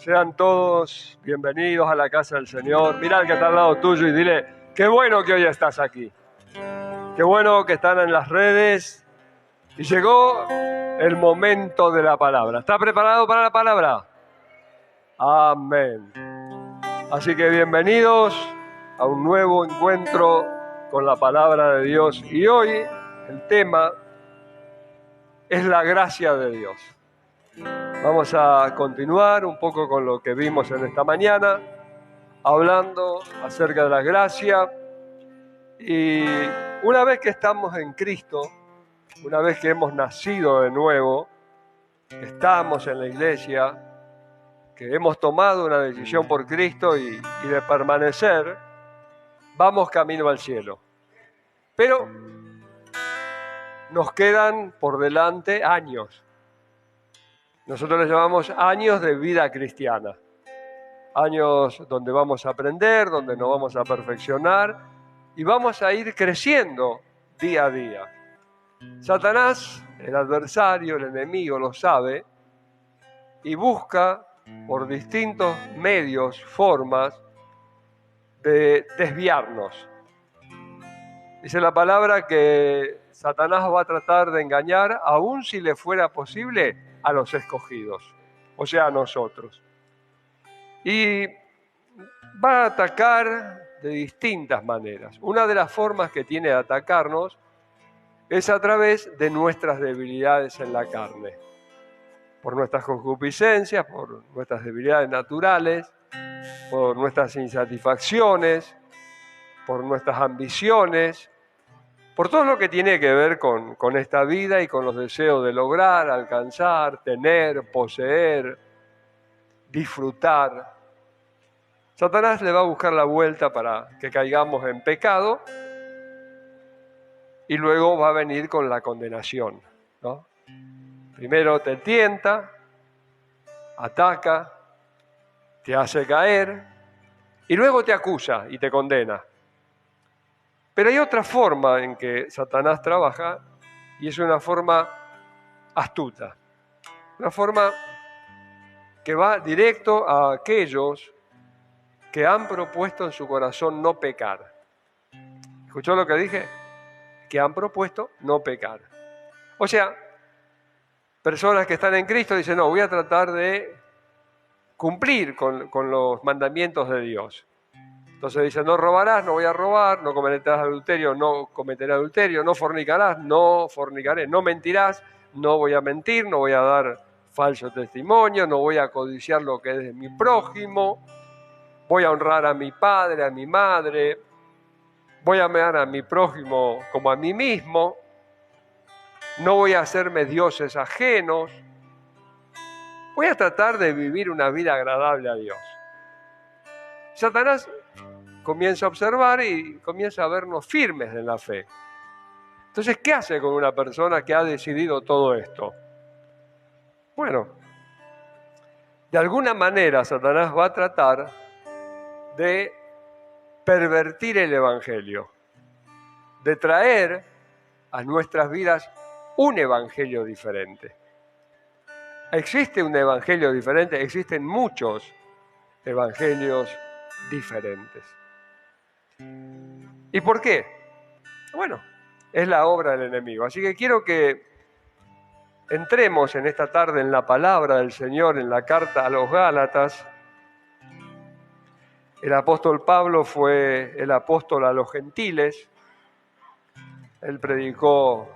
Sean todos bienvenidos a la casa del Señor. Mira al que está al lado tuyo y dile, qué bueno que hoy estás aquí. Qué bueno que están en las redes. Y llegó el momento de la palabra. ¿Está preparado para la palabra? Amén. Así que bienvenidos a un nuevo encuentro con la palabra de Dios. Y hoy el tema es la gracia de Dios. Vamos a continuar un poco con lo que vimos en esta mañana, hablando acerca de la gracia. Y una vez que estamos en Cristo, una vez que hemos nacido de nuevo, que estamos en la iglesia, que hemos tomado una decisión por Cristo y de permanecer, vamos camino al cielo. Pero nos quedan por delante años. Nosotros les llamamos años de vida cristiana. Años donde vamos a aprender, donde nos vamos a perfeccionar y vamos a ir creciendo día a día. Satanás, el adversario, el enemigo, lo sabe y busca por distintos medios, formas de desviarnos. Dice la palabra que Satanás va a tratar de engañar, aun si le fuera posible, a los escogidos, o sea, a nosotros. Y va a atacar de distintas maneras. Una de las formas que tiene de atacarnos es a través de nuestras debilidades en la carne. Por nuestras concupiscencias, por nuestras debilidades naturales, por nuestras insatisfacciones, por nuestras ambiciones, por todo lo que tiene que ver con esta vida y con los deseos de lograr, alcanzar, tener, poseer, disfrutar. Satanás le va a buscar la vuelta para que caigamos en pecado y luego va a venir con la condenación, ¿no? Primero te tienta, ataca, te hace caer y luego te acusa y te condena. Pero hay otra forma en que Satanás trabaja y es una forma astuta, una forma que va directo a aquellos que han propuesto en su corazón no pecar. ¿Escuchó lo que dije? Que han propuesto no pecar. O sea, personas que están en Cristo dicen, no, voy a tratar de cumplir con los mandamientos de Dios. Entonces dicen, no robarás, no voy a robar, no cometerás adulterio, no cometeré adulterio, no fornicarás, no fornicaré, no mentirás, no voy a mentir, no voy a dar falso testimonio, no voy a codiciar lo que es de mi prójimo, voy a honrar a mi padre, a mi madre, voy a amar a mi prójimo como a mí mismo, no voy a hacerme dioses ajenos, voy a tratar de vivir una vida agradable a Dios. Satanás comienza a observar y comienza a vernos firmes en la fe. Entonces, ¿qué hace con una persona que ha decidido todo esto? Bueno, de alguna manera Satanás va a tratar de pervertir el Evangelio, de traer a nuestras vidas un Evangelio diferente. ¿Existe un Evangelio diferente? Existen muchos Evangelios diferentes. ¿Y por qué? Bueno, es la obra del enemigo. Así que quiero que entremos en esta tarde en la palabra del Señor, en la carta a los Gálatas. El apóstol Pablo fue el apóstol a los gentiles. Él predicó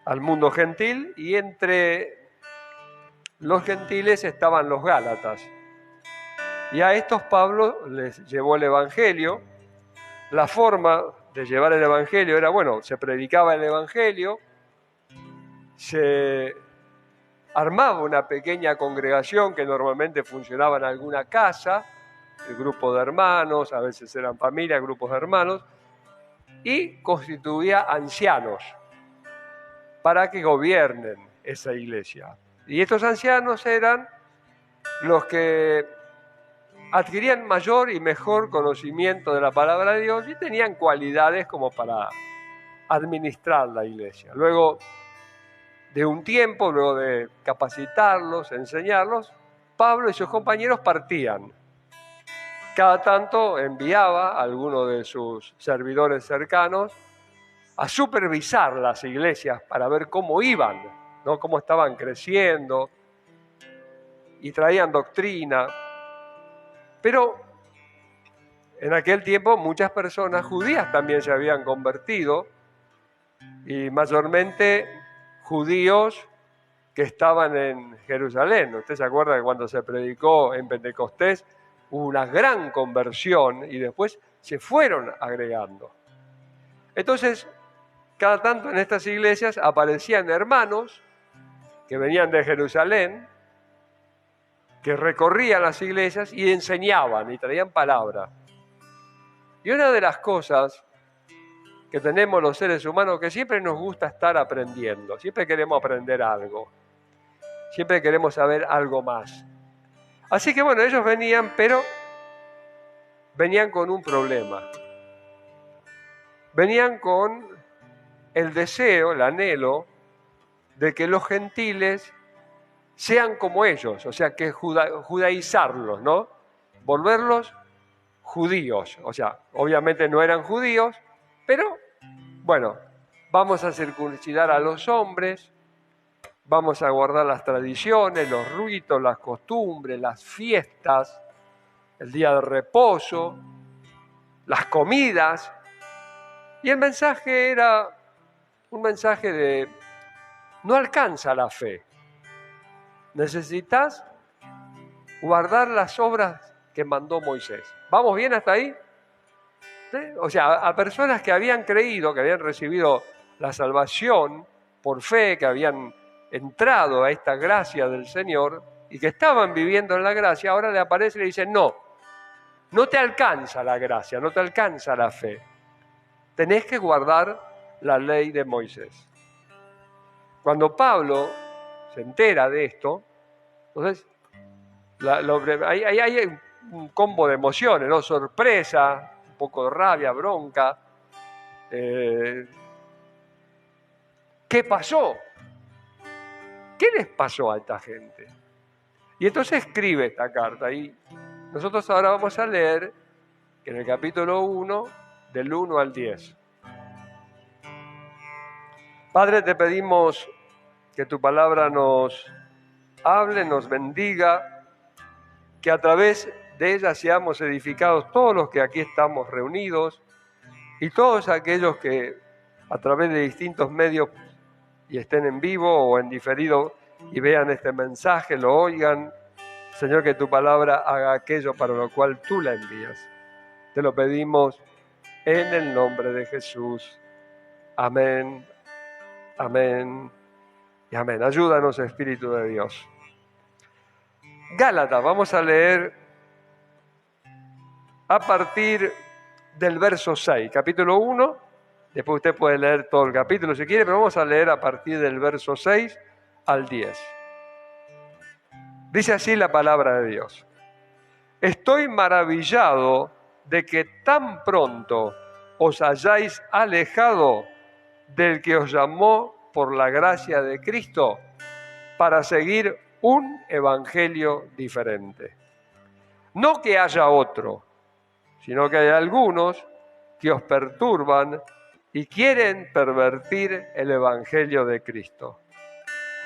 al mundo gentil y entre los gentiles estaban los Gálatas. Y a estos Pablo les llevó el Evangelio. La forma de llevar el Evangelio era, bueno, se predicaba el Evangelio, se armaba una pequeña congregación que normalmente funcionaba en alguna casa, el grupo de hermanos, a veces eran familias, grupos de hermanos, y constituía ancianos para que gobiernen esa iglesia. Y estos ancianos eran los que adquirían mayor y mejor conocimiento de la palabra de Dios y tenían cualidades como para administrar la iglesia. Luego de un tiempo, luego de capacitarlos, enseñarlos, Pablo y sus compañeros partían. Cada tanto enviaba a alguno de sus servidores cercanos a supervisar las iglesias para ver cómo iban, ¿no? Cómo estaban creciendo, y traían doctrina. Pero en aquel tiempo muchas personas judías también se habían convertido, y mayormente judíos que estaban en Jerusalén. ¿Usted se acuerda que cuando se predicó en Pentecostés hubo una gran conversión y después se fueron agregando? Entonces, cada tanto en estas iglesias aparecían hermanos que venían de Jerusalén, que recorrían las iglesias y enseñaban y traían palabra. Y una de las cosas que tenemos los seres humanos, que siempre nos gusta estar aprendiendo, siempre queremos aprender algo, siempre queremos saber algo más. Así que bueno, ellos venían, pero venían con un problema. Venían con el deseo, el anhelo de que los gentiles sean como ellos, o sea, que judaizarlos, ¿no? Volverlos judíos. O sea, obviamente no eran judíos, pero bueno, vamos a circuncidar a los hombres, vamos a guardar las tradiciones, los ritos, las costumbres, las fiestas, el día de reposo, las comidas. Y el mensaje era un mensaje de: no alcanza la fe. Necesitas guardar las obras que mandó Moisés. ¿Vamos bien hasta ahí? ¿Sí? O sea, a personas que habían creído, que habían recibido la salvación por fe, que habían entrado a esta gracia del Señor y que estaban viviendo en la gracia, ahora le aparece y le dicen: no te alcanza la gracia, no te alcanza la fe. Tenés que guardar la ley de Moisés. Cuando Pablo se entera de esto, entonces hay un combo de emociones, ¿no? Sorpresa, un poco de rabia, bronca. ¿Qué pasó? ¿Qué les pasó a esta gente? Y entonces escribe esta carta. Y nosotros ahora vamos a leer en el capítulo 1, del 1 al 10. Padre, te pedimos que tu palabra nos hable, nos bendiga, que a través de ella seamos edificados todos los que aquí estamos reunidos y todos aquellos que a través de distintos medios y estén en vivo o en diferido y vean este mensaje, lo oigan. Señor, que tu palabra haga aquello para lo cual tú la envías. Te lo pedimos en el nombre de Jesús. Amén, amén y amén. Ayúdanos, Espíritu de Dios. Gálatas, vamos a leer a partir del verso 6, capítulo 1. Después usted puede leer todo el capítulo si quiere, pero vamos a leer a partir del verso 6 al 10. Dice así la palabra de Dios: estoy maravillado de que tan pronto os hayáis alejado del que os llamó por la gracia de Cristo para seguir un evangelio diferente. No que haya otro, sino que hay algunos que os perturban y quieren pervertir el evangelio de Cristo.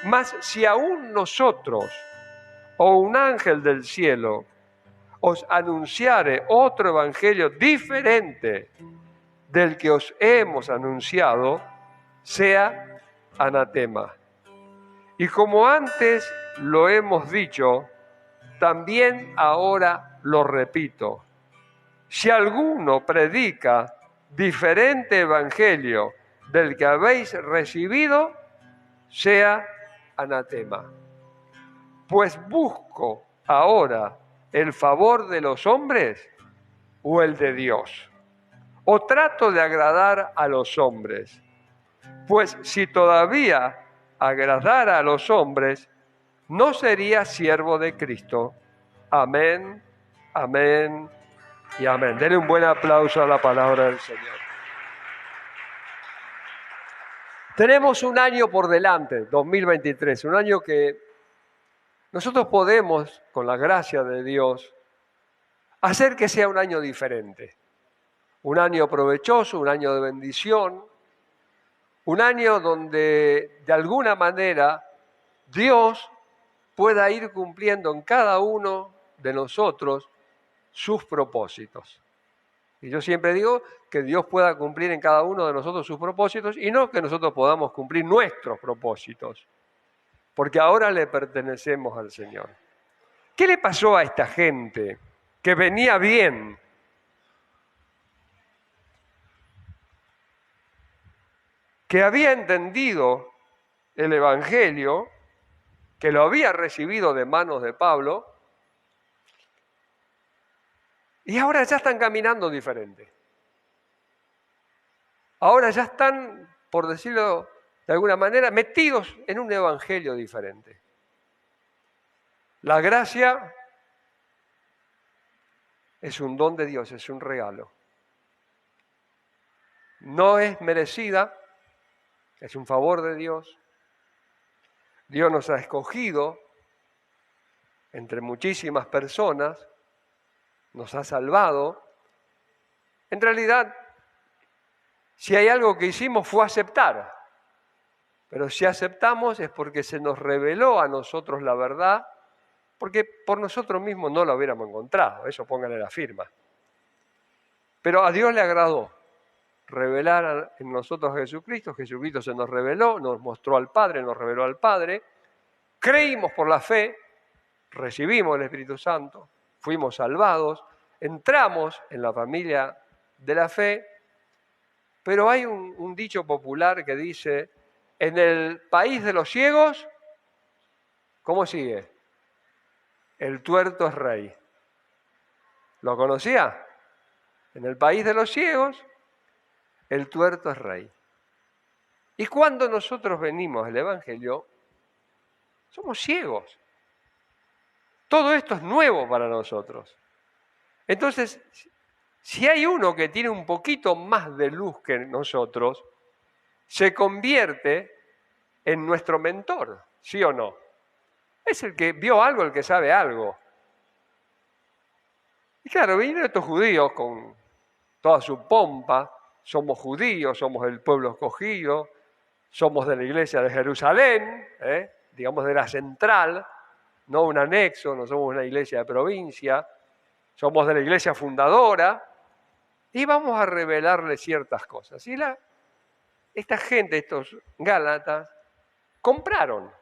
Mas si aún nosotros o un ángel del cielo os anunciare otro evangelio diferente del que os hemos anunciado, sea anatema. Y como antes lo hemos dicho, también ahora lo repito: si alguno predica diferente evangelio del que habéis recibido, sea anatema. Pues busco ahora el favor de los hombres o el de Dios, o trato de agradar a los hombres. Pues si todavía agradara a los hombres, no sería siervo de Cristo. Amén, amén y amén. Denle un buen aplauso a la palabra del Señor. Tenemos un año por delante, 2023, un año que nosotros podemos, con la gracia de Dios, hacer que sea un año diferente. Un año provechoso, un año de bendición, un año donde de alguna manera Dios pueda ir cumpliendo en cada uno de nosotros sus propósitos. Y yo siempre digo que Dios pueda cumplir en cada uno de nosotros sus propósitos y no que nosotros podamos cumplir nuestros propósitos, porque ahora le pertenecemos al Señor. ¿Qué le pasó a esta gente que venía bien? Que había entendido el Evangelio, que lo había recibido de manos de Pablo, y ahora ya están caminando diferente. Ahora ya están, por decirlo de alguna manera, metidos en un evangelio diferente. La gracia es un don de Dios, es un regalo. No es merecida, es un favor de Dios. Dios nos ha escogido entre muchísimas personas, nos ha salvado. En realidad, si hay algo que hicimos fue aceptar. Pero si aceptamos es porque se nos reveló a nosotros la verdad, porque por nosotros mismos no la hubiéramos encontrado, eso pónganle la firma. Pero a Dios le agradó revelar en nosotros a Jesucristo, Jesucristo se nos reveló, nos mostró al Padre, nos reveló al Padre, creímos por la fe, recibimos el Espíritu Santo, fuimos salvados, entramos en la familia de la fe, pero hay un dicho popular que dice, en el país de los ciegos, ¿cómo sigue? El tuerto es rey. ¿Lo conocía? En el país de los ciegos, el tuerto es rey. Y cuando nosotros venimos al Evangelio, somos ciegos. Todo esto es nuevo para nosotros. Entonces, si hay uno que tiene un poquito más de luz que nosotros, se convierte en nuestro mentor, ¿sí o no? Es el que vio algo, el que sabe algo. Y claro, vinieron estos judíos con toda su pompa, somos judíos, somos el pueblo escogido, somos de la iglesia de Jerusalén, digamos de la central, no un anexo, no somos una iglesia de provincia, somos de la iglesia fundadora, y vamos a revelarle ciertas cosas. Y esta gente, estos gálatas, compraron.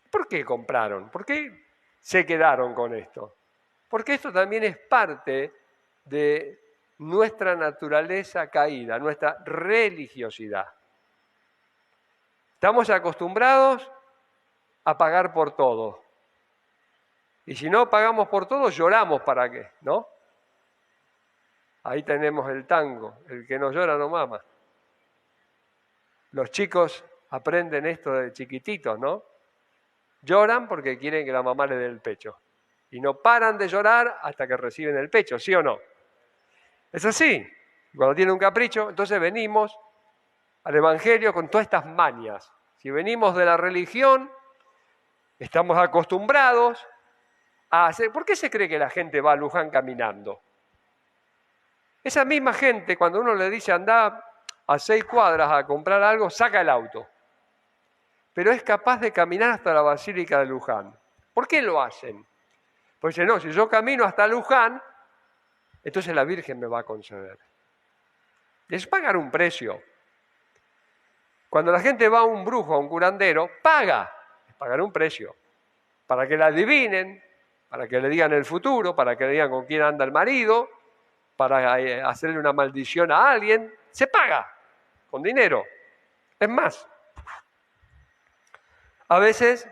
¿Por qué compraron? ¿Por qué se quedaron con esto? Porque esto también es parte de nuestra naturaleza caída, nuestra religiosidad. Estamos acostumbrados a pagar por todo. Y si no pagamos por todo, lloramos para qué, ¿no? Ahí tenemos el tango, el que no llora no mama. Los chicos aprenden esto de chiquititos, ¿no? Lloran porque quieren que la mamá le dé el pecho. Y no paran de llorar hasta que reciben el pecho, ¿sí o no? Es así. Cuando tienen un capricho, entonces venimos al Evangelio con todas estas mañas. Si venimos de la religión, estamos acostumbrados a hacer... ¿Por qué se cree que la gente va a Luján caminando? Esa misma gente, cuando uno le dice anda a 6 cuadras a comprar algo, saca el auto. Pero es capaz de caminar hasta la Basílica de Luján. ¿Por qué lo hacen? Pues dice, no, si yo camino hasta Luján, entonces la Virgen me va a conceder. Es pagar un precio. Cuando la gente va a un brujo, a un curandero, paga. Es pagar un precio. Para que la adivinen, para que le digan el futuro, para que le digan con quién anda el marido, para hacerle una maldición a alguien, se paga con dinero. Es más, a veces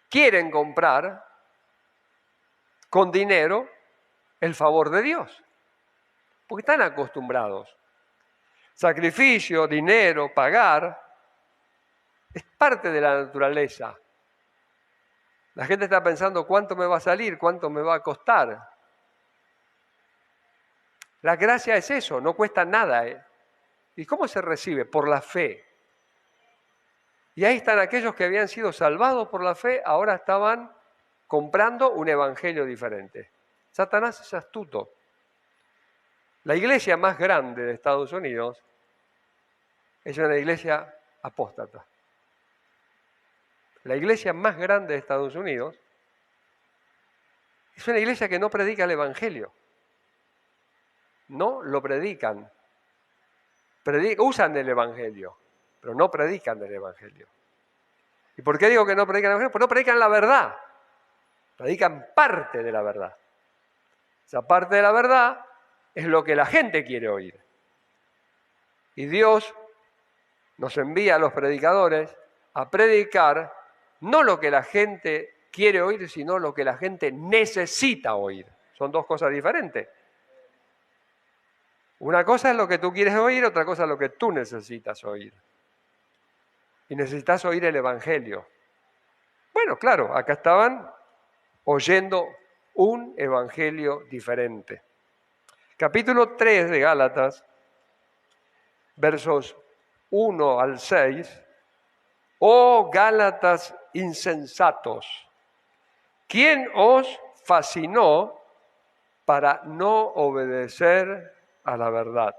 quieren comprar con dinero el favor de Dios, porque están acostumbrados. Sacrificio, dinero, pagar, es parte de la naturaleza. La gente está pensando cuánto me va a salir, cuánto me va a costar. La gracia es eso, no cuesta nada. ¿Y cómo se recibe? Por la fe. Y ahí están aquellos que habían sido salvados por la fe, ahora estaban comprando un evangelio diferente. Satanás es astuto. La iglesia más grande de Estados Unidos es una iglesia apóstata. La iglesia más grande de Estados Unidos es una iglesia que no predica el evangelio. No lo predican. Usan el evangelio, pero no predican el evangelio. ¿Y por qué digo que no predican el evangelio? Pues no predican la verdad. Predican parte de la verdad. Esa parte de la verdad es lo que la gente quiere oír. Y Dios nos envía a los predicadores a predicar no lo que la gente quiere oír, sino lo que la gente necesita oír. Son dos cosas diferentes. Una cosa es lo que tú quieres oír, otra cosa es lo que tú necesitas oír. Y necesitas oír el evangelio. Bueno, claro, acá estaban oyendo un evangelio diferente. Capítulo 3 de Gálatas, versos 1 al 6. Oh Gálatas insensatos, ¿quién os fascinó para no obedecer a la verdad?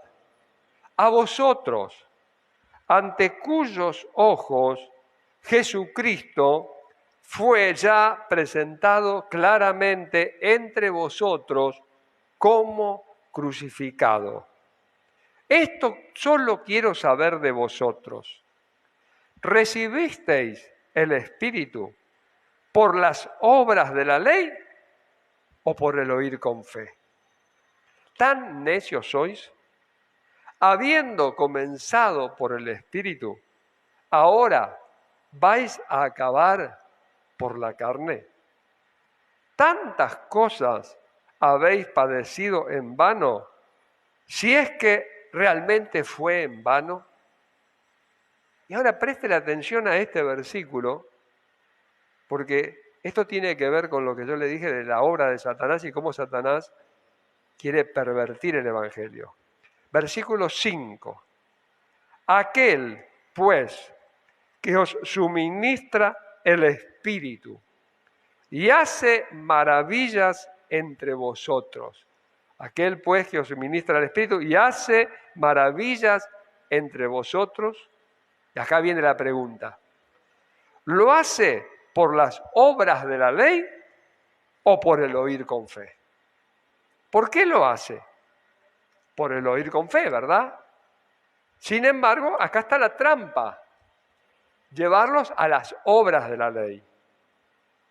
A vosotros, ante cuyos ojos Jesucristo fue ya presentado claramente entre vosotros como crucificado. Esto solo quiero saber de vosotros. ¿Recibisteis el Espíritu por las obras de la ley o por el oír con fe? ¿Tan necios sois? Habiendo comenzado por el Espíritu, ¿ahora vais a acabar por la carne? ¿Tantas cosas habéis padecido en vano, si es que realmente fue en vano? Y ahora preste atención a este versículo, porque esto tiene que ver con lo que yo le dije de la obra de Satanás y cómo Satanás quiere pervertir el evangelio. Versículo 5. Aquel, pues, que os suministra el Espíritu y hace maravillas entre vosotros. Aquel, pues, que os suministra el Espíritu y hace maravillas entre vosotros. Y acá viene la pregunta. ¿Lo hace por las obras de la ley o por el oír con fe? ¿Por qué lo hace? Por el oír con fe, ¿verdad? Sin embargo, acá está la trampa. Llevarlos a las obras de la ley.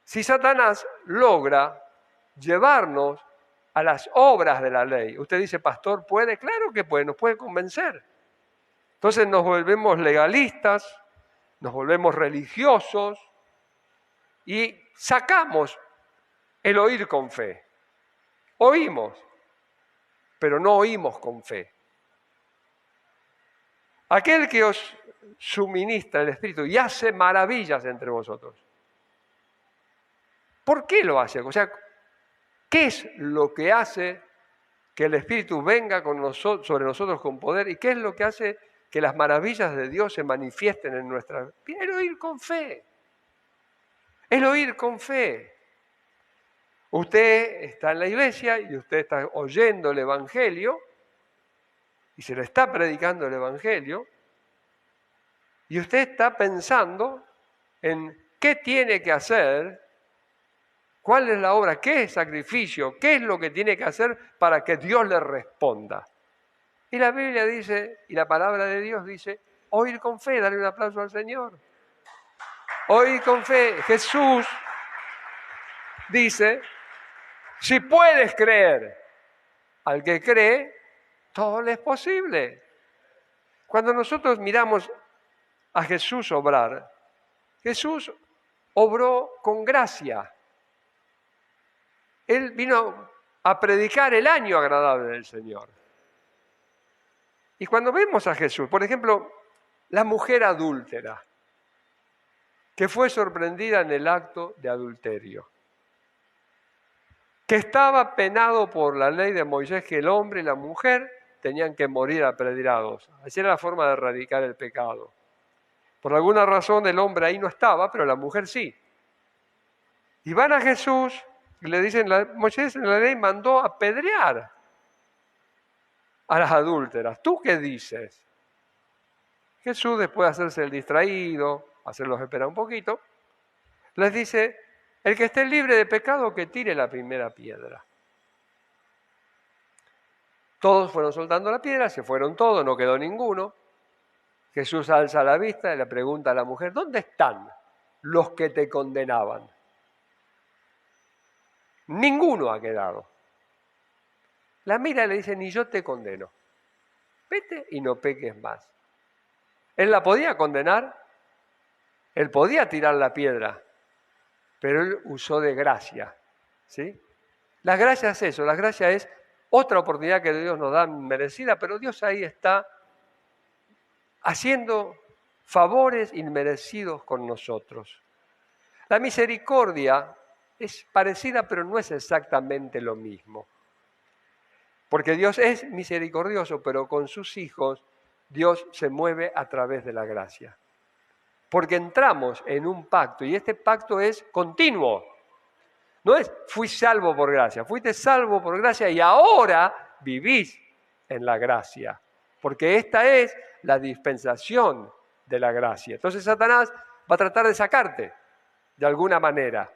Si Satanás logra llevarnos a las obras de la ley, usted dice, pastor, ¿puede? Claro que puede, nos puede convencer. Entonces nos volvemos legalistas, nos volvemos religiosos y sacamos el oír con fe. Oímos, pero no oímos con fe. Aquel que os suministra el Espíritu y hace maravillas entre vosotros. ¿Por qué lo hace? O sea, ¿qué es lo que hace que el Espíritu venga sobre nosotros con poder? ¿Y qué es lo que hace que las maravillas de Dios se manifiesten en nuestra vida? El oír con fe. El oír con fe. Usted está en la iglesia y usted está oyendo el Evangelio y se le está predicando el Evangelio y usted está pensando en qué tiene que hacer, cuál es la obra, qué es sacrificio, qué es lo que tiene que hacer para que Dios le responda. Y la Biblia dice, y la palabra de Dios dice, oír con fe, darle un aplauso al Señor. Oír con fe. Jesús dice, si puedes creer, al que cree, todo le es posible. Cuando nosotros miramos a Jesús obrar, Jesús obró con gracia. Él vino a predicar el año agradable del Señor. Y cuando vemos a Jesús, por ejemplo, la mujer adúltera, que fue sorprendida en el acto de adulterio, que estaba penado por la ley de Moisés que el hombre y la mujer tenían que morir apedreados. Así era la forma de erradicar el pecado. Por alguna razón el hombre ahí no estaba, pero la mujer sí. Y van a Jesús y le dicen, Moisés en la ley mandó apedrear a las adúlteras. ¿Tú qué dices? Jesús, después de hacerse el distraído, hacerlos esperar un poquito, les dice, el que esté libre de pecado que tire la primera piedra. Todos fueron soltando la piedra, se fueron todos, no quedó ninguno. Jesús alza la vista y le pregunta a la mujer, ¿dónde están los que te condenaban? Ninguno ha quedado. La mira y le dice, ni yo te condeno. Vete y no peques más. Él la podía condenar, él podía tirar la piedra, pero él usó de gracia, ¿sí? La gracia es eso, la gracia es otra oportunidad que Dios nos da merecida, pero Dios ahí está haciendo favores inmerecidos con nosotros. La misericordia es parecida, pero no es exactamente lo mismo. Porque Dios es misericordioso, pero con sus hijos Dios se mueve a través de la gracia. Porque entramos en un pacto y este pacto es continuo. No es fui salvo por gracia, fuiste salvo por gracia y ahora vivís en la gracia. Porque esta es la dispensación de la gracia. Entonces Satanás va a tratar de sacarte de alguna manera.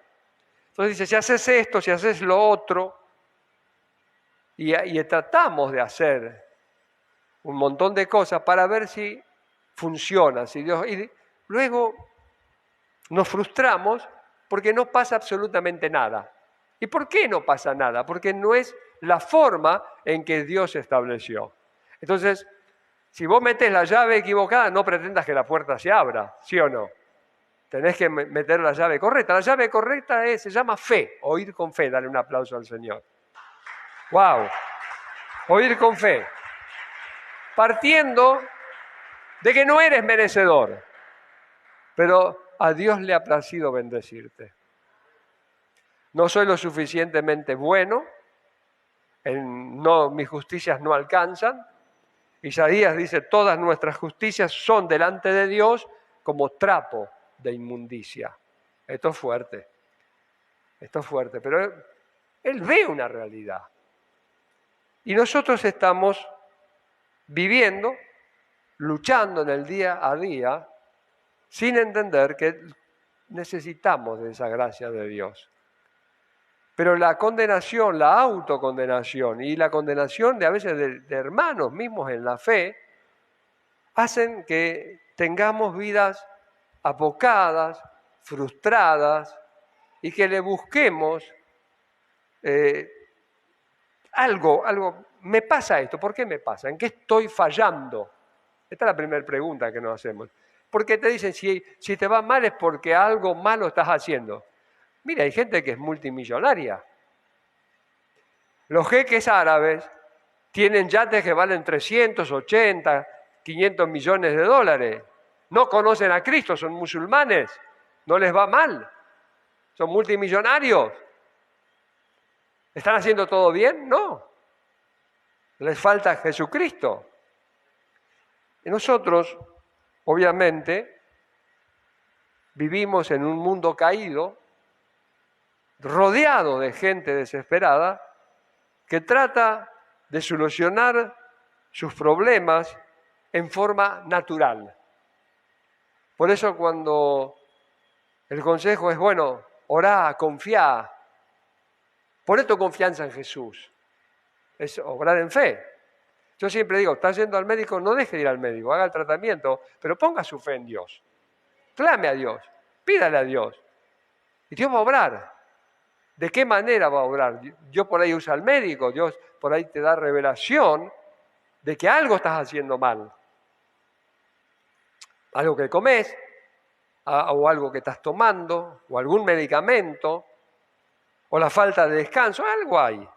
Entonces dice, si haces esto, si haces lo otro, y tratamos de hacer un montón de cosas para ver si funciona, si Dios... Y luego nos frustramos porque no pasa absolutamente nada. ¿Y por qué no pasa nada? Porque no es la forma en que Dios estableció. Entonces, si vos metes la llave equivocada, no pretendas que la puerta se abra, ¿sí o no? Tenés que meter la llave correcta. La llave correcta se llama fe, oír con fe. Dale un aplauso al Señor. ¡Wow! Oír con fe. Partiendo de que no eres merecedor, pero a Dios le ha placido bendecirte. No soy lo suficientemente bueno, mis justicias no alcanzan. Isaías dice, todas nuestras justicias son delante de Dios como trapo de inmundicia. Esto es fuerte, pero Él ve una realidad. Y nosotros estamos viviendo, luchando en el día a día, sin entender que necesitamos de esa gracia de Dios. Pero la condenación, la autocondenación y la condenación de a veces de hermanos mismos en la fe, hacen que tengamos vidas apocadas, frustradas, y que le busquemos algo, me pasa esto, ¿por qué me pasa? ¿En qué estoy fallando? Esta es la primera pregunta que nos hacemos. Porque te dicen, si te va mal es porque algo malo estás haciendo. Mira, hay gente que es multimillonaria. Los jeques árabes tienen yates que valen 380, 500 millones de dólares. No conocen a Cristo, son musulmanes. No les va mal. Son multimillonarios. ¿Están haciendo todo bien? No. Les falta Jesucristo. Y nosotros, obviamente, vivimos en un mundo caído, rodeado de gente desesperada, que trata de solucionar sus problemas en forma natural. Por eso cuando el consejo es, bueno, orá, confiá, poné tu confianza en Jesús. Es obrar en fe. Yo siempre digo, estás yendo al médico, no deje de ir al médico, haga el tratamiento, pero ponga su fe en Dios. Clame a Dios, pídale a Dios. Y Dios va a obrar. ¿De qué manera va a obrar? Dios por ahí usa al médico, Dios por ahí te da revelación de que algo estás haciendo mal. Algo que comes, o algo que estás tomando, o algún medicamento, o la falta de descanso, algo hay.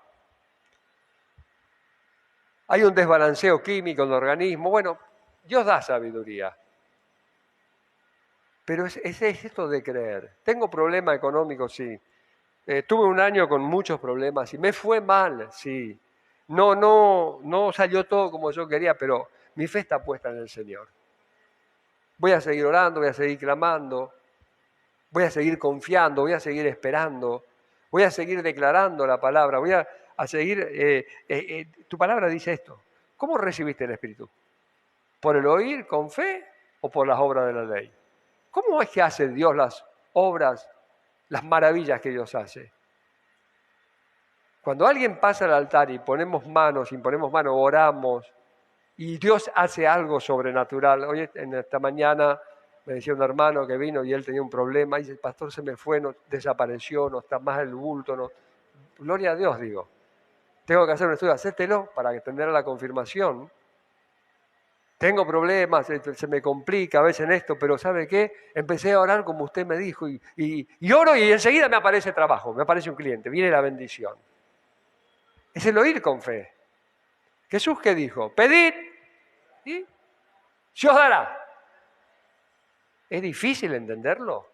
Hay un desbalanceo químico en el organismo. Bueno, Dios da sabiduría. Pero es esto de creer. Tengo problemas económicos, sí. Tuve un año con muchos problemas y me fue mal, sí. No salió todo como yo quería, pero mi fe está puesta en el Señor. Voy a seguir orando, voy a seguir clamando, voy a seguir confiando, voy a seguir esperando, voy a seguir declarando la palabra, voy a seguir... tu palabra dice esto. ¿Cómo recibiste el Espíritu? ¿Por el oír con fe o por las obras de la ley? ¿Cómo es que hace Dios las obras, las maravillas que Dios hace? Cuando alguien pasa al altar y imponemos manos, oramos, y Dios hace algo sobrenatural. Hoy, en esta mañana, me decía un hermano que vino y él tenía un problema, y dice, el pastor se me fue, no, desapareció, no está más el bulto. No. Gloria a Dios, digo. Tengo que hacer un estudio, hacértelo para tener la confirmación. Tengo problemas, se me complica a veces en esto, pero ¿sabe qué? Empecé a orar como usted me dijo y oro y enseguida me aparece trabajo, me aparece un cliente, viene la bendición. Es el oír con fe. Jesús, ¿qué dijo? Pedid y se os dará. ¿Es difícil entenderlo?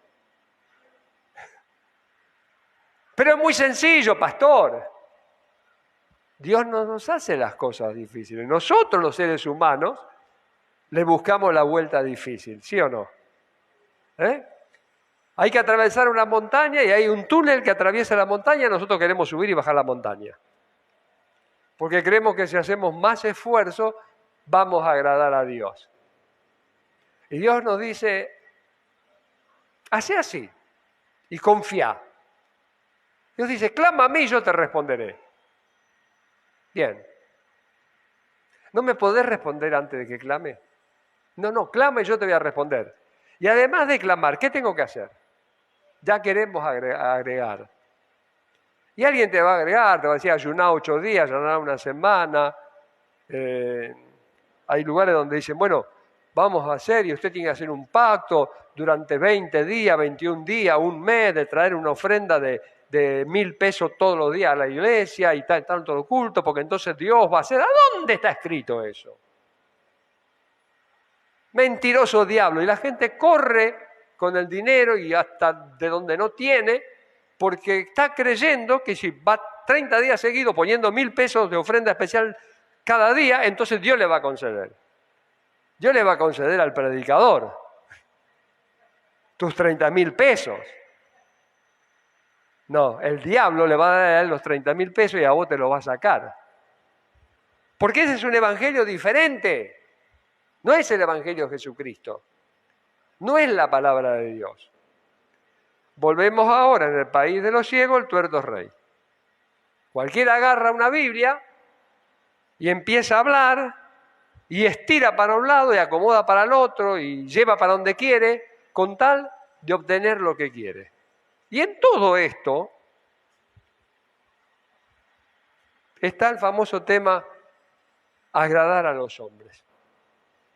Pero es muy sencillo, pastor. Dios no nos hace las cosas difíciles. Nosotros, los seres humanos, le buscamos la vuelta difícil, ¿sí o no? Hay que atravesar una montaña y hay un túnel que atraviesa la montaña, nosotros queremos subir y bajar la montaña. Porque creemos que si hacemos más esfuerzo, vamos a agradar a Dios. Y Dios nos dice, hacé así y confía. Dios dice, clama a mí y yo te responderé. Bien. ¿No me podés responder antes de que clame? No, clama y yo te voy a responder. Y además de clamar, ¿qué tengo que hacer? Ya queremos agregar. Y alguien te va a agregar, te va a decir, ayuná 8 días, ayuná una semana. Hay lugares donde dicen, bueno, vamos a hacer, y usted tiene que hacer un pacto durante 20 días, 21 días, un mes, de traer una ofrenda de 1.000 pesos todos los días a la iglesia y tanto lo culto, porque entonces Dios va a hacer. ¿A dónde está escrito eso? Mentiroso diablo. Y la gente corre con el dinero y hasta de donde no tiene, porque está creyendo que si va 30 días seguidos poniendo 1.000 pesos de ofrenda especial cada día, entonces Dios le va a conceder. Dios le va a conceder al predicador tus 30.000 pesos. No, el diablo le va a dar a él los 30.000 pesos y a vos te lo va a sacar. Porque ese es un evangelio diferente. No es el evangelio de Jesucristo. No es la palabra de Dios. Volvemos ahora, en el país de los ciegos, el tuerto es rey. Cualquiera agarra una Biblia y empieza a hablar y estira para un lado y acomoda para el otro y lleva para donde quiere con tal de obtener lo que quiere. Y en todo esto está el famoso tema agradar a los hombres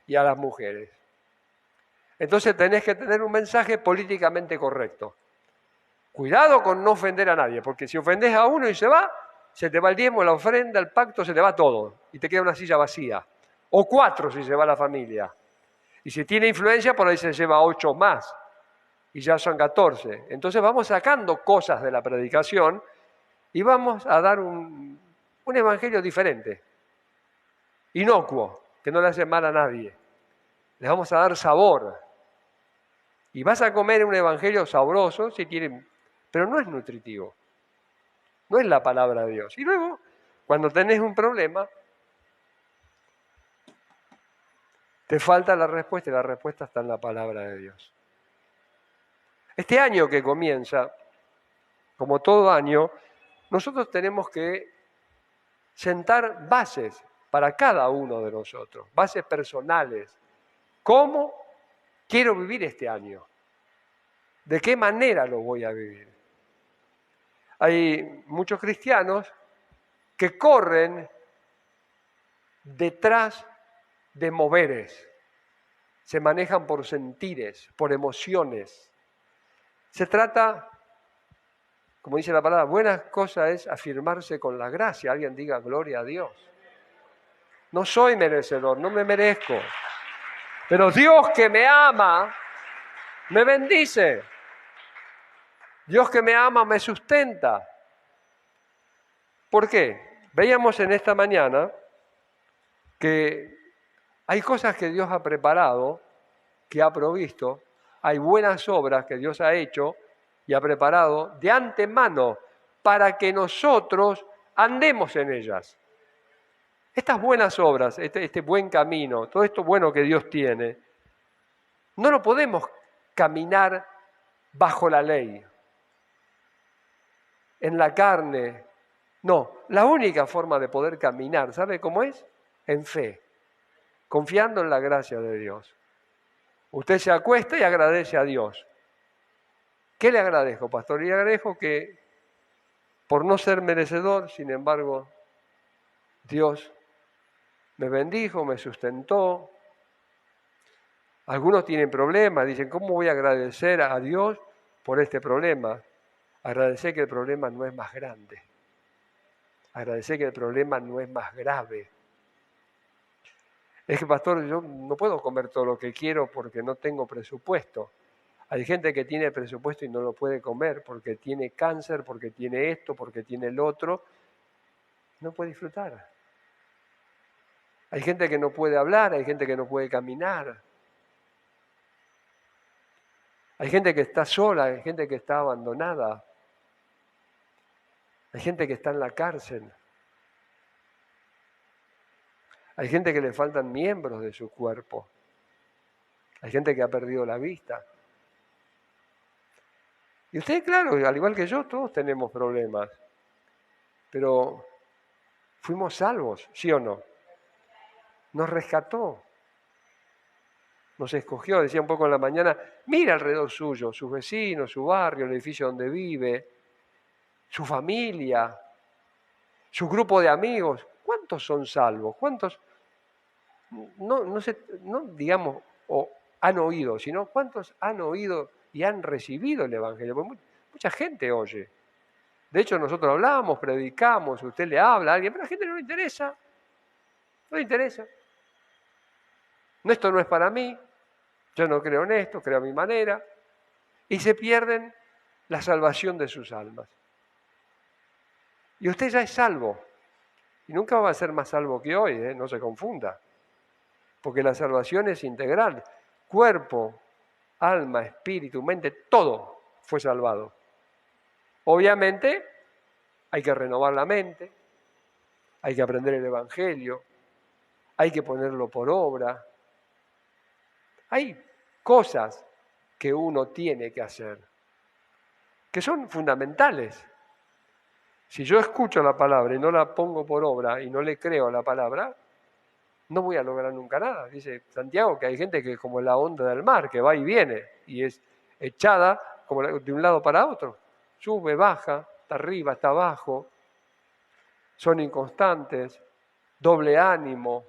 y a las mujeres. Entonces tenés que tener un mensaje políticamente correcto. Cuidado con no ofender a nadie, porque si ofendés a uno y se te va el diezmo, la ofrenda, el pacto, se te va todo y te queda una silla vacía. O 4 si se va la familia. Y si tiene influencia, por ahí se lleva 8 más. Y ya son 14. Entonces vamos sacando cosas de la predicación y vamos a dar un evangelio diferente, inocuo, que no le hace mal a nadie. Les vamos a dar sabor. Y vas a comer un evangelio sabroso, si quieren, pero no es nutritivo. No es la palabra de Dios. Y luego, cuando tenés un problema, te falta la respuesta y la respuesta está en la palabra de Dios. Este año que comienza, como todo año, nosotros tenemos que sentar bases para cada uno de nosotros, bases personales. ¿Cómo quiero vivir este año? ¿De qué manera lo voy a vivir? Hay muchos cristianos que corren detrás de moveres, se manejan por sentires, por emociones. Se trata, como dice la palabra, buena cosa es afirmarse con la gracia. Alguien diga gloria a Dios. No soy merecedor, no me merezco. Pero Dios que me ama, me bendice. Dios que me ama, me sustenta. ¿Por qué? Veíamos en esta mañana que hay cosas que Dios ha preparado que ha provisto, hay buenas obras que Dios ha hecho y ha preparado de antemano para que nosotros andemos en ellas. Estas buenas obras, este buen camino, todo esto bueno que Dios tiene, no lo podemos caminar bajo la ley, en la carne. No, la única forma de poder caminar, ¿sabe cómo es? En fe, confiando en la gracia de Dios. Usted se acuesta y agradece a Dios. ¿Qué le agradezco, pastor? Le agradezco que por no ser merecedor, sin embargo, Dios me bendijo, me sustentó. Algunos tienen problemas, dicen, ¿cómo voy a agradecer a Dios por este problema? Agradecer que el problema no es más grande. Agradecer que el problema no es más grave. Es que, pastor, yo no puedo comer todo lo que quiero porque no tengo presupuesto. Hay gente que tiene presupuesto y no lo puede comer porque tiene cáncer, porque tiene esto, porque tiene el otro. No puede disfrutar. Hay gente que no puede hablar, hay gente que no puede caminar. Hay gente que está sola, hay gente que está abandonada. Hay gente que está en la cárcel. Hay gente que le faltan miembros de su cuerpo. Hay gente que ha perdido la vista. Y usted, claro, al igual que yo, todos tenemos problemas. Pero fuimos salvos, ¿sí o no? Nos rescató. Nos escogió, decía un poco en la mañana, mira alrededor suyo, sus vecinos, su barrio, el edificio donde vive, su familia, su grupo de amigos. ¿Cuántos son salvos? ¿Cuántos no digamos o han oído, sino cuántos han oído y han recibido el Evangelio? Porque mucha gente oye. De hecho, nosotros hablamos, predicamos, usted le habla a alguien, pero a la gente no le interesa. No le interesa. No, esto no es para mí. Yo no creo en esto, creo a mi manera. Y se pierden la salvación de sus almas. Y usted ya es salvo. Y nunca va a ser más salvo que hoy, no se confunda. Porque la salvación es integral. Cuerpo, alma, espíritu, mente, todo fue salvado. Obviamente hay que renovar la mente, hay que aprender el Evangelio, hay que ponerlo por obra. Hay cosas que uno tiene que hacer, que son fundamentales. Si yo escucho la palabra y no la pongo por obra y no le creo a la palabra, no voy a lograr nunca nada. Dice Santiago que hay gente que es como la onda del mar, que va y viene, y es echada como de un lado para otro. Sube, baja, está arriba, está abajo. Son inconstantes, doble ánimo,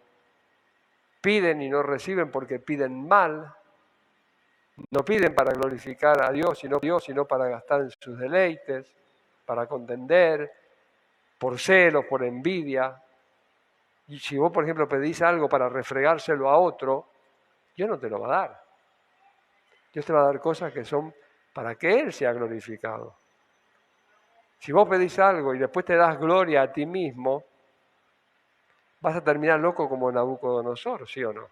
piden y no reciben porque piden mal. No piden para glorificar a Dios, sino para gastar en sus deleites, para contender, por celos, por envidia. Y si vos, por ejemplo, pedís algo para refregárselo a otro, Dios no te lo va a dar. Dios te va a dar cosas que son para que Él sea glorificado. Si vos pedís algo y después te das gloria a ti mismo, vas a terminar loco como Nabucodonosor, ¿sí o no?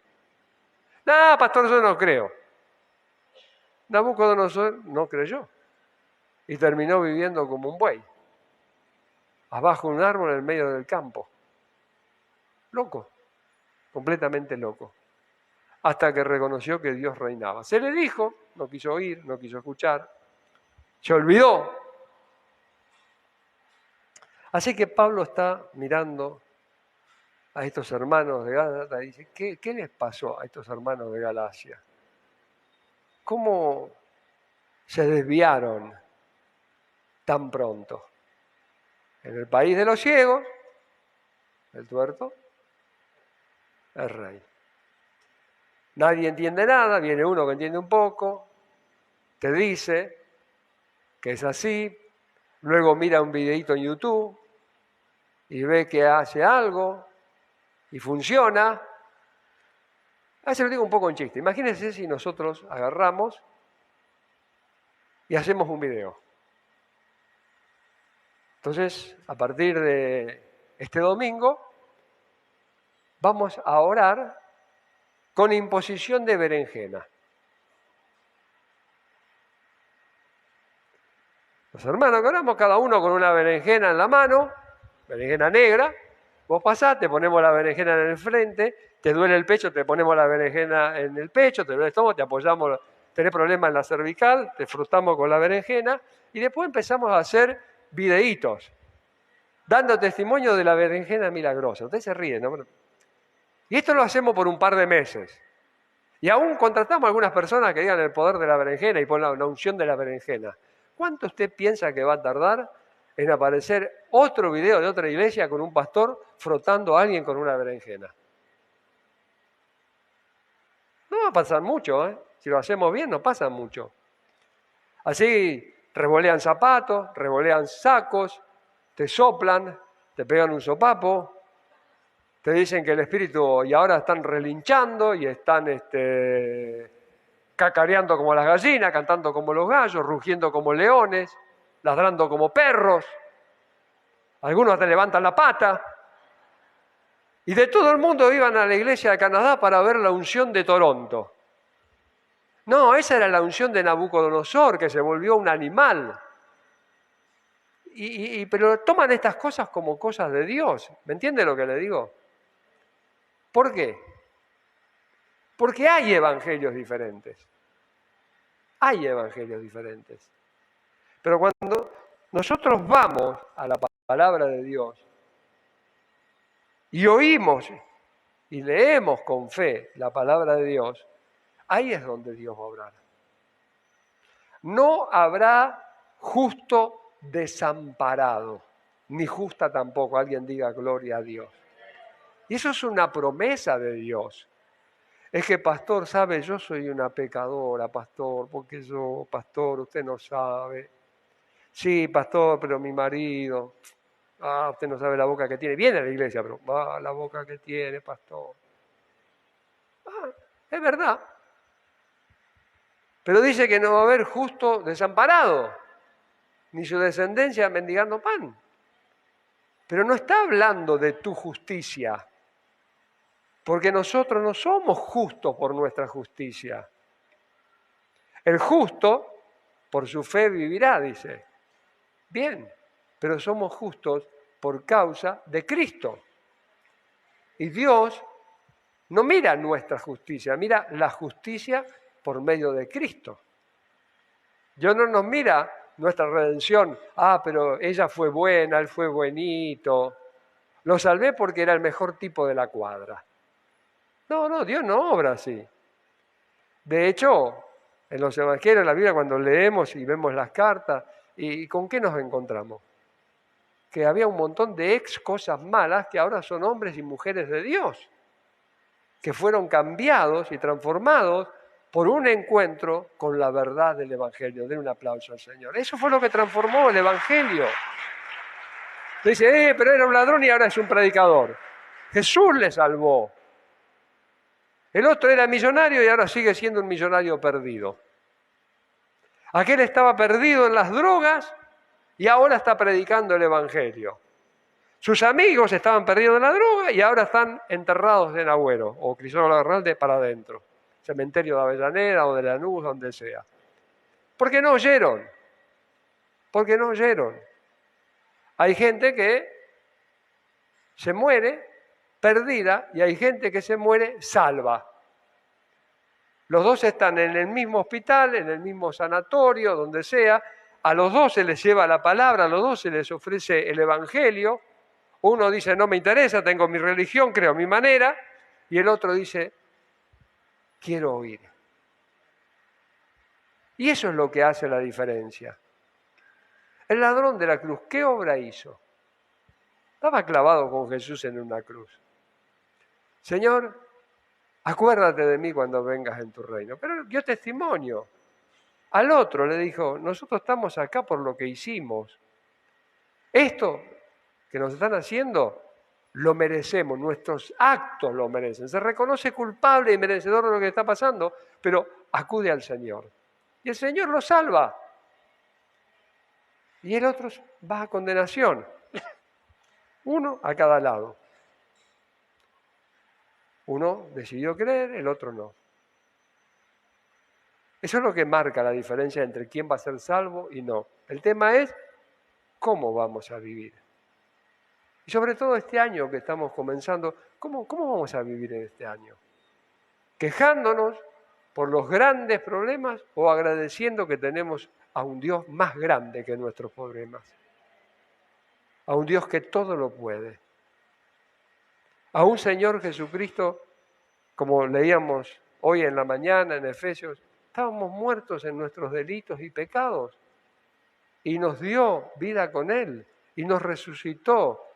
No, pastor, yo no creo. Nabucodonosor no creyó y terminó viviendo como un buey, abajo de un árbol en el medio del campo. Loco, completamente loco, hasta que reconoció que Dios reinaba. Se le dijo, no quiso oír, no quiso escuchar, se olvidó. Así que Pablo está mirando a estos hermanos de Gálatas y dice, ¿qué les pasó a estos hermanos de Galacia? ¿Cómo se desviaron tan pronto? En el país de los ciegos, el tuerto es rey. Nadie entiende nada, viene uno que entiende un poco, te dice que es así, luego mira un videito en YouTube y ve que hace algo y funciona. Se lo digo un poco en chiste. Imagínense si nosotros agarramos y hacemos un video. Entonces, a partir de este domingo, vamos a orar con imposición de berenjena. Los hermanos que oramos, cada uno con una berenjena en la mano, berenjena negra. Vos pasás, te ponemos la berenjena en el frente, te duele el pecho, te ponemos la berenjena en el pecho, te duele el estómago, te apoyamos, tenés problemas en la cervical, te frotamos con la berenjena y después empezamos a hacer videitos, dando testimonio de la berenjena milagrosa. Ustedes se ríen, ¿no? Y esto lo hacemos por un par de meses. Y aún contratamos a algunas personas que digan el poder de la berenjena y ponen la unción de la berenjena. ¿Cuánto usted piensa que va a tardar en aparecer otro video de otra iglesia con un pastor frotando a alguien con una berenjena? No va a pasar mucho, ¿eh? Si lo hacemos bien, no pasa mucho. Así revolean zapatos, revolean sacos, te soplan, te pegan un sopapo, te dicen que el espíritu, y ahora están relinchando y están cacareando como las gallinas, cantando como los gallos, rugiendo como leones, ladrando como perros. Algunos te levantan la pata. Y de todo el mundo iban a la iglesia de Canadá para ver la unción de Toronto. No, esa era la unción de Nabucodonosor, que se volvió un animal. Pero toman estas cosas como cosas de Dios. ¿Me entiende lo que le digo? ¿Por qué? Porque hay evangelios diferentes. Hay evangelios diferentes. Pero cuando nosotros vamos a la palabra de Dios y oímos y leemos con fe la palabra de Dios, ahí es donde Dios va a obrar. No habrá justo desamparado, ni justa tampoco. Alguien diga gloria a Dios. Y eso es una promesa de Dios. Es que, pastor, sabe, yo soy una pecadora, pastor, porque yo, pastor, usted no sabe. Sí, pastor, pero mi marido, usted no sabe la boca que tiene. Viene a la iglesia, pero la boca que tiene, pastor. Es verdad. Pero dice que no va a haber justo desamparado, ni su descendencia mendigando pan. Pero no está hablando de tu justicia, porque nosotros no somos justos por nuestra justicia. El justo por su fe vivirá, dice. Bien, pero somos justos por causa de Cristo. Y Dios no mira nuestra justicia, mira la justicia por medio de Cristo. Dios no nos mira nuestra redención. Pero ella fue buena, él fue buenito. Lo salvé porque era el mejor tipo de la cuadra. No, Dios no obra así. De hecho, en los evangelios, en la Biblia, cuando leemos y vemos las cartas, ¿y con qué nos encontramos? Que había un montón de cosas malas que ahora son hombres y mujeres de Dios, que fueron cambiados y transformados por un encuentro con la verdad del Evangelio. Den un aplauso al Señor. Eso fue lo que transformó el Evangelio. Dice, pero era un ladrón y ahora es un predicador. Jesús le salvó. El otro era millonario y ahora sigue siendo un millonario perdido. Aquel estaba perdido en las drogas y ahora está predicando el Evangelio. Sus amigos estaban perdidos en la droga y ahora están enterrados en Agüero o Cristóbal Garralde para adentro. Cementerio de Avellaneda o de Lanús, donde sea. ¿Por qué no oyeron? Porque no oyeron. Hay gente que se muere perdida y hay gente que se muere salva. Los dos están en el mismo hospital, en el mismo sanatorio, donde sea. A los dos se les lleva la palabra, a los dos se les ofrece el Evangelio. Uno dice, no me interesa, tengo mi religión, creo mi manera. Y el otro dice, quiero oír. Y eso es lo que hace la diferencia. El ladrón de la cruz, ¿qué obra hizo? Estaba clavado con Jesús en una cruz. Señor, acuérdate de mí cuando vengas en tu reino. Pero dio testimonio. Al otro le dijo, nosotros estamos acá por lo que hicimos. Esto que nos están haciendo lo merecemos, nuestros actos lo merecen. Se reconoce culpable y merecedor de lo que está pasando, pero acude al Señor. Y el Señor lo salva. Y el otro va a condenación. Uno a cada lado. Uno decidió creer, el otro no. Eso es lo que marca la diferencia entre quién va a ser salvo y no. El tema es cómo vamos a vivir. Y sobre todo este año que estamos comenzando, ¿cómo vamos a vivir en este año? ¿Quejándonos por los grandes problemas o agradeciendo que tenemos a un Dios más grande que nuestros problemas? A un Dios que todo lo puede. A un Señor Jesucristo, como leíamos hoy en la mañana en Efesios, estábamos muertos en nuestros delitos y pecados y nos dio vida con Él y nos resucitó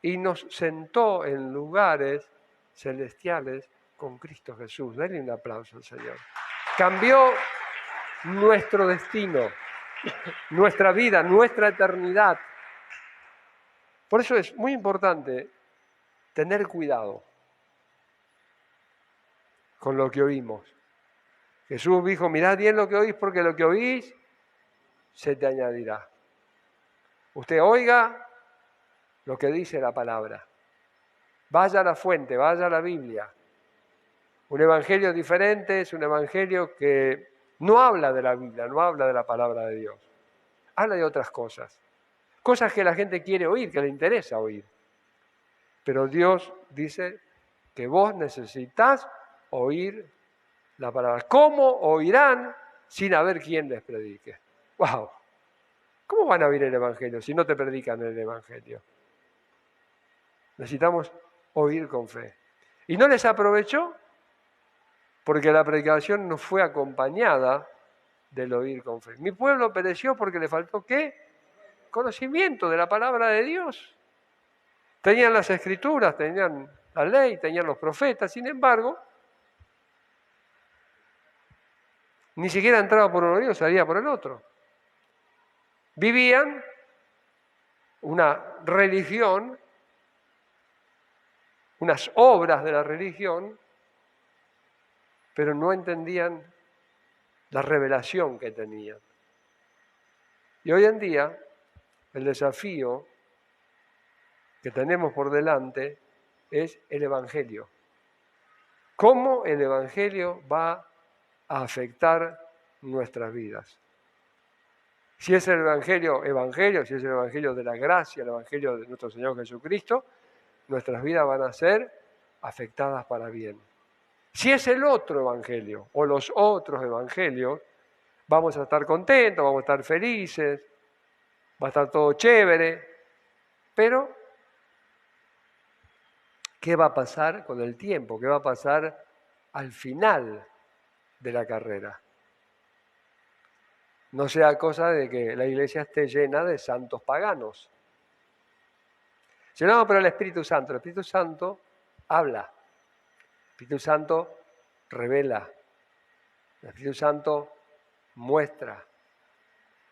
y nos sentó en lugares celestiales con Cristo Jesús. Denle un aplauso al Señor. Cambió nuestro destino, nuestra vida, nuestra eternidad. Por eso es muy importante tener cuidado con lo que oímos. Jesús dijo, mirad bien lo que oís, porque lo que oís se te añadirá. Usted oiga lo que dice la palabra. Vaya a la fuente, vaya a la Biblia. Un evangelio diferente es un evangelio que no habla de la Biblia, no habla de la palabra de Dios. Habla de otras cosas. Cosas que la gente quiere oír, que le interesa oír. Pero Dios dice que vos necesitas oír la palabra. ¿Cómo oirán sin haber quien les predique? ¡Wow! ¿Cómo van a oír el evangelio si no te predican el evangelio? Necesitamos oír con fe. Y no les aprovechó porque la predicación no fue acompañada del oír con fe. Mi pueblo pereció porque le faltó ¿qué? Conocimiento de la palabra de Dios. Tenían las escrituras, tenían la ley, tenían los profetas, sin embargo, ni siquiera entraba por un oído, salía por el otro. Vivían una religión, unas obras de la religión, pero no entendían la revelación que tenían. Y hoy en día, el desafío que tenemos por delante es el Evangelio. ¿Cómo el Evangelio va a afectar nuestras vidas? Si es el Evangelio, si es el Evangelio de la gracia, el Evangelio de nuestro Señor Jesucristo, nuestras vidas van a ser afectadas para bien. Si es el otro Evangelio o los otros Evangelios, vamos a estar contentos, vamos a estar felices, va a estar todo chévere, pero ¿qué va a pasar con el tiempo? ¿Qué va a pasar al final de la carrera? No sea cosa de que la iglesia esté llena de santos paganos. Si no, pero el Espíritu Santo habla. El Espíritu Santo revela. El Espíritu Santo muestra.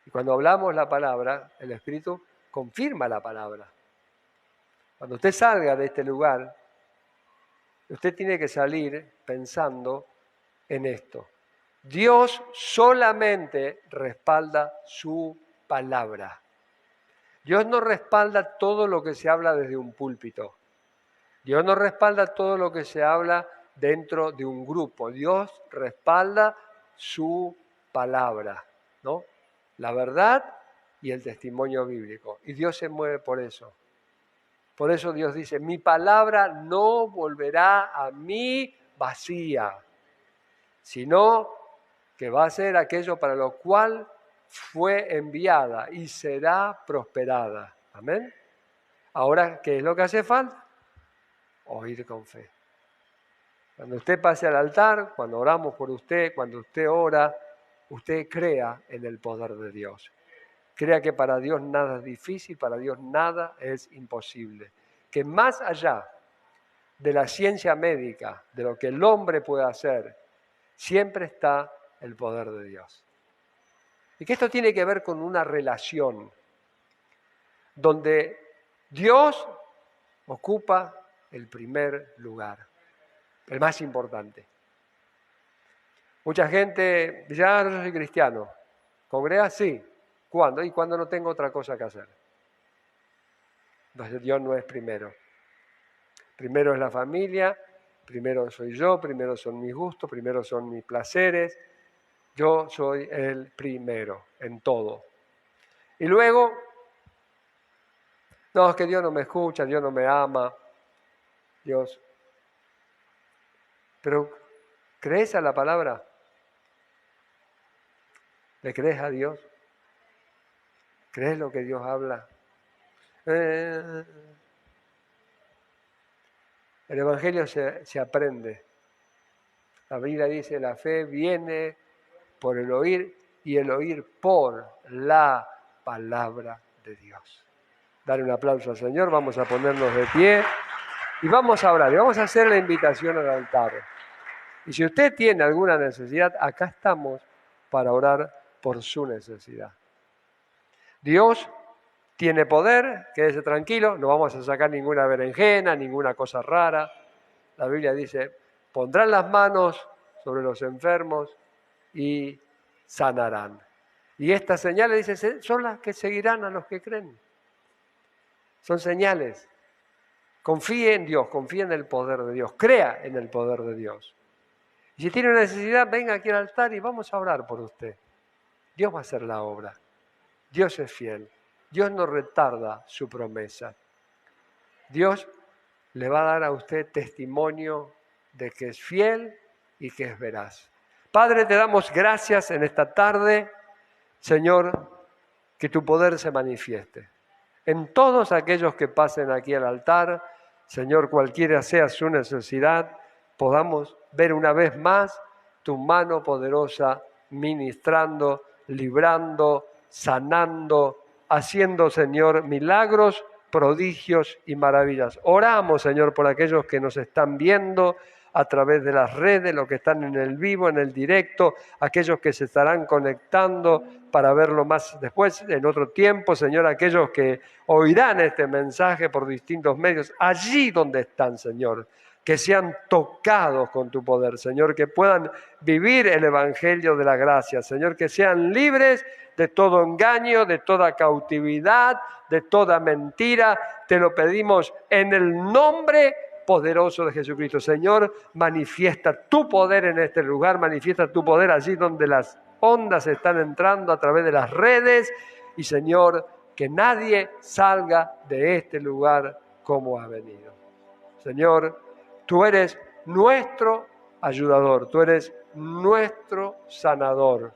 Y cuando hablamos la palabra, el Espíritu confirma la palabra. Cuando usted salga de este lugar, usted tiene que salir pensando en esto. Dios solamente respalda su palabra. Dios no respalda todo lo que se habla desde un púlpito. Dios no respalda todo lo que se habla dentro de un grupo. Dios respalda su palabra, ¿no? La verdad y el testimonio bíblico. Y Dios se mueve por eso. Por eso Dios dice, mi palabra no volverá a mí vacía, sino que va a ser aquello para lo cual fue enviada y será prosperada. Amén. Ahora, ¿qué es lo que hace falta? Oír con fe. Cuando usted pase al altar, cuando oramos por usted, cuando usted ora, usted crea en el poder de Dios. Crea que para Dios nada es difícil, para Dios nada es imposible. Que más allá de la ciencia médica, de lo que el hombre puede hacer, siempre está el poder de Dios. Y que esto tiene que ver con una relación donde Dios ocupa el primer lugar, el más importante. Mucha gente dice, yo soy cristiano. ¿Congrega? Sí. ¿Cuándo? Y cuando no tengo otra cosa que hacer. Entonces Dios no es primero. Primero es la familia, primero soy yo, primero son mis gustos, primero son mis placeres. Yo soy el primero en todo. Y luego, no, es que Dios no me escucha, Dios no me ama, Dios. Pero, ¿crees a la palabra? ¿Le crees a Dios? ¿Crees lo que Dios habla? El Evangelio se aprende. La Biblia dice, la fe viene por el oír y el oír por la palabra de Dios. Dale un aplauso al Señor, vamos a ponernos de pie y vamos a orar y vamos a hacer la invitación al altar. Y si usted tiene alguna necesidad, acá estamos para orar por su necesidad. Dios tiene poder, quédese tranquilo, no vamos a sacar ninguna berenjena, ninguna cosa rara. La Biblia dice, pondrán las manos sobre los enfermos y sanarán. Y estas señales, dice, son las que seguirán a los que creen. Son señales. Confíe en Dios, confíe en el poder de Dios, crea en el poder de Dios. Y si tiene una necesidad, venga aquí al altar y vamos a orar por usted. Dios va a hacer la obra. Dios es fiel. Dios no retarda su promesa. Dios le va a dar a usted testimonio de que es fiel y que es veraz. Padre, te damos gracias en esta tarde, Señor, que tu poder se manifieste. En todos aquellos que pasen aquí al altar, Señor, cualquiera sea su necesidad, podamos ver una vez más tu mano poderosa ministrando, librando, sanando, haciendo, Señor, milagros, prodigios y maravillas. Oramos, Señor, por aquellos que nos están viendo a través de las redes, los que están en el vivo, en el directo, aquellos que se estarán conectando para verlo más después, en otro tiempo, Señor, aquellos que oirán este mensaje por distintos medios, allí donde están, Señor, que sean tocados con tu poder, Señor, que puedan vivir el Evangelio de la gracia, Señor, que sean libres de todo engaño, de toda cautividad, de toda mentira. Te lo pedimos en el nombre poderoso de Jesucristo. Señor, manifiesta tu poder en este lugar, manifiesta tu poder allí donde las ondas están entrando a través de las redes y, Señor, que nadie salga de este lugar como ha venido. Señor, tú eres nuestro ayudador, tú eres nuestro sanador,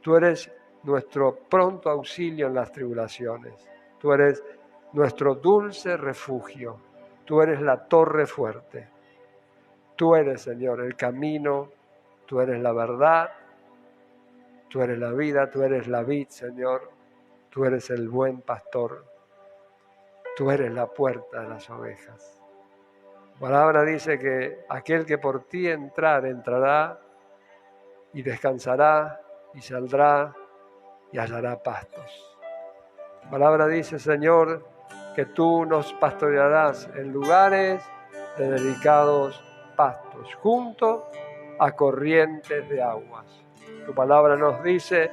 tú eres nuestro pronto auxilio en las tribulaciones, tú eres nuestro dulce refugio, tú eres la torre fuerte, tú eres, Señor, el camino, tú eres la verdad, tú eres la vida, tú eres la vid, Señor, tú eres el buen pastor, tú eres la puerta de las ovejas. La palabra dice que aquel que por ti entrará y descansará y saldrá y hallará pastos. La palabra dice, Señor, que tú nos pastorearás en lugares de delicados pastos, junto a corrientes de aguas. Tu palabra nos dice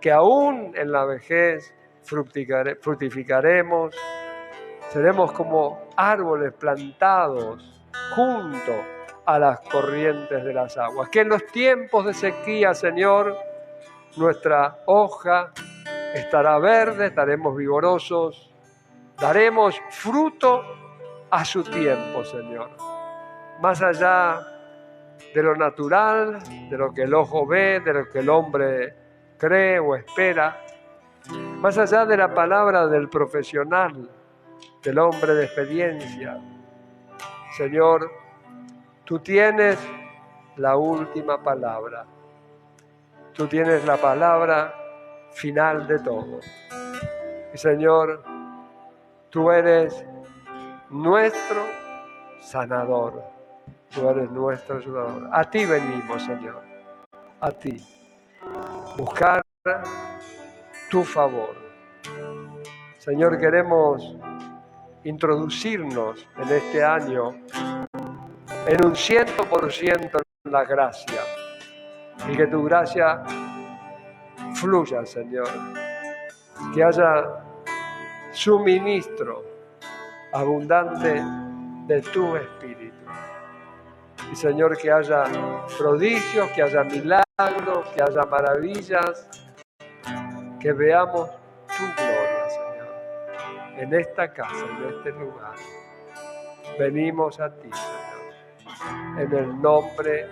que aún en la vejez fructificaremos, seremos como árboles plantados junto a las corrientes de las aguas. Que en los tiempos de sequía, Señor, nuestra hoja estará verde, estaremos vigorosos, daremos fruto a su tiempo, Señor. Más allá de lo natural, de lo que el ojo ve, de lo que el hombre cree o espera, más allá de la palabra del profesional, del hombre de experiencia. Señor, tú tienes la última palabra. Tú tienes la palabra final de todo. Y Señor, tú eres nuestro sanador. Tú eres nuestro ayudador. A ti venimos, Señor. A ti. Buscar tu favor. Señor, queremos introducirnos en este año en un 100% en la gracia. Y que tu gracia fluya, Señor. Que haya suministro abundante de tu Espíritu. Y Señor, que haya prodigios, que haya milagros, que haya maravillas, que veamos tu gloria, Señor, en esta casa, en este lugar. Venimos a ti, Señor, en el nombre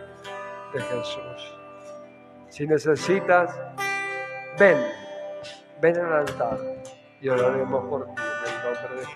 de Jesús. Si necesitas, ven al altar y oraremos por ti en el nombre de Jesús.